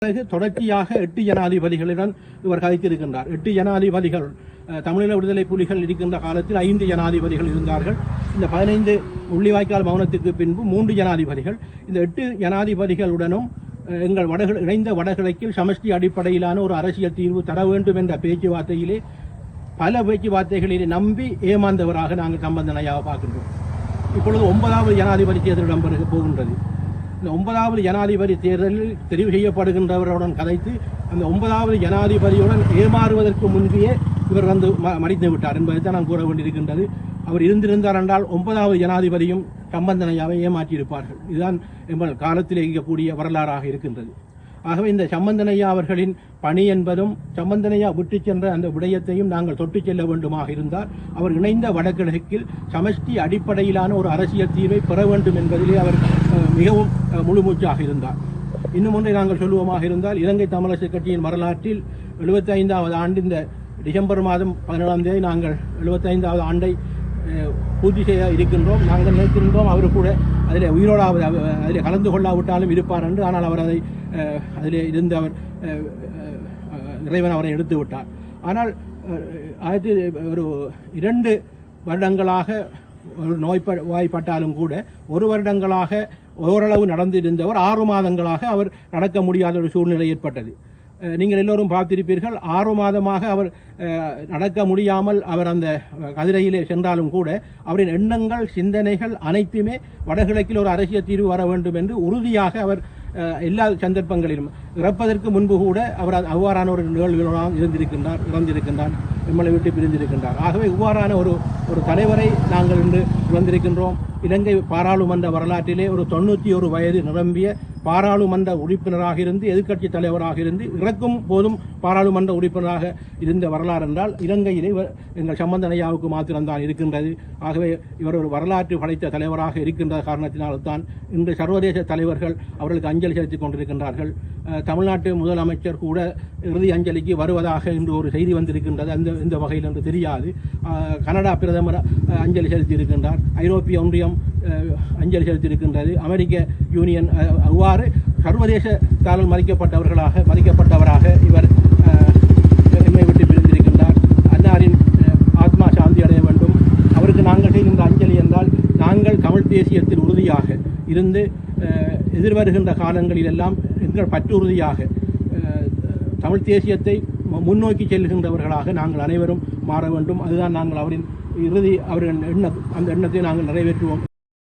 பிறகு தொடர்ச்சியாக 8 ஜனாதிபதிகளுடன் இவர் கதைத்திருக்கின்றார். 8 ஜனாதிபதிகள் தமிழீழ விடுதலை புலிகள் இருக்கின்ற காலத்தில் 5 ஜனாதிபதிகள் இருந்தார்கள். இந்த 15 முள்ளிவாய்க்கால் மௌனத்துக்கு பின்பு 3 ஜனாதிபதிகள். இந்த 8 ஜனாதிபதிகளுடனும் எங்கள் இணைந்த வடகிழக்கில் சமஷ்டி அடிப்படையிலான ஒரு அரசியல் தீர்வு தர வேண்டும் என்ற பேச்சுவார்த்தையிலே பல பேச்சுவார்த்தைகளிலே நம்பி ஏமாந்தவராக நாங்கள் சம்பந்தனையாக பார்க்கின்றோம். இப்பொழுது 9வது ஜனாதிபதி தேர்தல் இடம்பெற போகின்றது. இந்த 9வது ஜனாதிபதி தேர்தலில் தெரிவு செய்யப்படுகின்றவருடன் கதைத்து அந்த 9வது ஜனாதிபதியுடன் ஏமாறுவதற்கு முன்பே இவர் வந்து மடித்து விட்டார் என்பதை தான் நான் கூற வேண்டியிருக்கின்றது. அவர் இருந்திருந்தார் என்றால் 9வது ஜனாதிபதியும் சம்பந்தனையாவை ஏமாற்றியிருப்பார்கள். இதுதான் எங்கள் காலத்தில் இருக்கக்கூடிய வரலாறாக இருக்கின்றது. ஆகவே இந்த சம்பந்தனையா அவர்களின் பணி என்பதும் சம்பந்தனையா விட்டு சென்ற அந்த விடயத்தையும் நாங்கள் தொட்டு செல்ல வேண்டுமாக இருந்தால் அவர் இணைந்த வடகிழக்கில் சமஷ்டி அடிப்படையிலான ஒரு அரசியல் தீர்வை பெற வேண்டும் என்பதிலே அவர் மிகவும் முழுமூச்சாக இருந்தார். இன்னும் ஒன்றை நாங்கள் சொல்லுவோமாக இருந்தால் இலங்கை தமிழரசு கட்சியின் வரலாற்றில் 75வது ஆண்டு இந்த டிசம்பர் மாதம் 17ஆம் தேதி நாங்கள் 75வது ஆண்டை பூர்த்தி செய்ய இருக்கின்றோம். நாங்கள் நினைக்கின்றோம் அவர் கூட அதில் உயிரோடாவது அதில் கலந்து கொள்ளாவிட்டாலும் இருப்பார் என்று. ஆனால் அவர் அதில் இருந்து அவர் இறைவன் அவரை எடுத்து விட்டார். ஆனால் 2 வருடங்களாக ஒரு நோய்வாய்ப்பட்டாலும் கூட 1 வருடங்களாக ஓரளவு நடந்திருந்தவர் 6 மாதங்களாக அவர் நடக்க முடியாத ஒரு சூழ்நிலை ஏற்பட்டது. நீங்கள் எல்லோரும் பார்த்திருப்பீர்கள். 6 மாதமாக அவர் நடக்க முடியாமல் அவர் அந்த கதிரையிலே சென்றாலும் கூட அவரின் எண்ணங்கள் சிந்தனைகள் அனைத்துமே வடகிழக்கில் ஒரு அரசியல் தீர்வு வர வேண்டும் என்று உறுதியாக அவர் எல்லா சந்தர்ப்பங்களிலும் இறப்பதற்கு முன்பு கூட அவர் அவ்வாறான ஒரு நிகழ்வுகளாக இறந்திருக்கின்றார், நம்மளை விட்டு பிரிந்திருக்கின்றார். ஆகவே இவ்வாறான ஒரு தலைவரை நாங்கள் இன்று இழந்திருக்கின்றோம். இலங்கை பாராளுமன்ற வரலாற்றிலே ஒரு 91 வயது நிரம்பிய பாராளுமன்ற உறுப்பினராக இருந்து எதிர்க்கட்சி தலைவராக இருந்து இறக்கும் போதும் பாராளுமன்ற உறுப்பினராக இருந்த வரலாறு என்றால் இலங்கையிலே எங்கள் சம்பந்தனையாவுக்கு மாத்திரம்தான் இருக்கின்றது. ஆகவே இவர் ஒரு வரலாற்று படைத்த தலைவராக இருக்கின்ற காரணத்தினால்தான் இன்று சர்வதேச தலைவர்கள் அவர்களுக்கு அஞ்சலி செலுத்திக் கொண்டிருக்கின்றார்கள். தமிழ்நாட்டு முதலமைச்சர் கூட இறுதி அஞ்சலிக்கு வருவதாக இன்று ஒரு செய்தி வந்திருக்கின்றது. இந்த வகையில் என்று தெரியாது. கனடா பிரதமர் அஞ்சலி செலுத்தியிருக்கின்றார். ஐரோப்பிய ஒன்றியம் அஞ்சலி செலுத்தியிருக்கின்றது. அமெரிக்க யூனியன் அவ்வாறு சர்வதேச தாளல் மதிக்கப்பட்டவராக இவர் எம்மை விட்டு பிரிந்திருக்கின்றார். அன்னாரின் ஆத்மா சாந்தி அடைய வேண்டும். அவருக்கு நாங்கள் செய்கின்ற அஞ்சலி என்றால் நாங்கள் தமிழ் தேசியத்தில் உறுதியாக இருந்து எதிர்வருகின்ற காலங்களிலெல்லாம் எங்கள் பற்றுறுதியாக தமிழ் தேசியத்தை முன்னோக்கி செல்கின்றவர்களாக நாங்கள் அனைவரும் மாற வேண்டும். அதுதான் நாங்கள் அவரின் இறுதி அவரின் அந்த எண்ணத்தை நாங்கள் நிறைவேற்றுவோம்.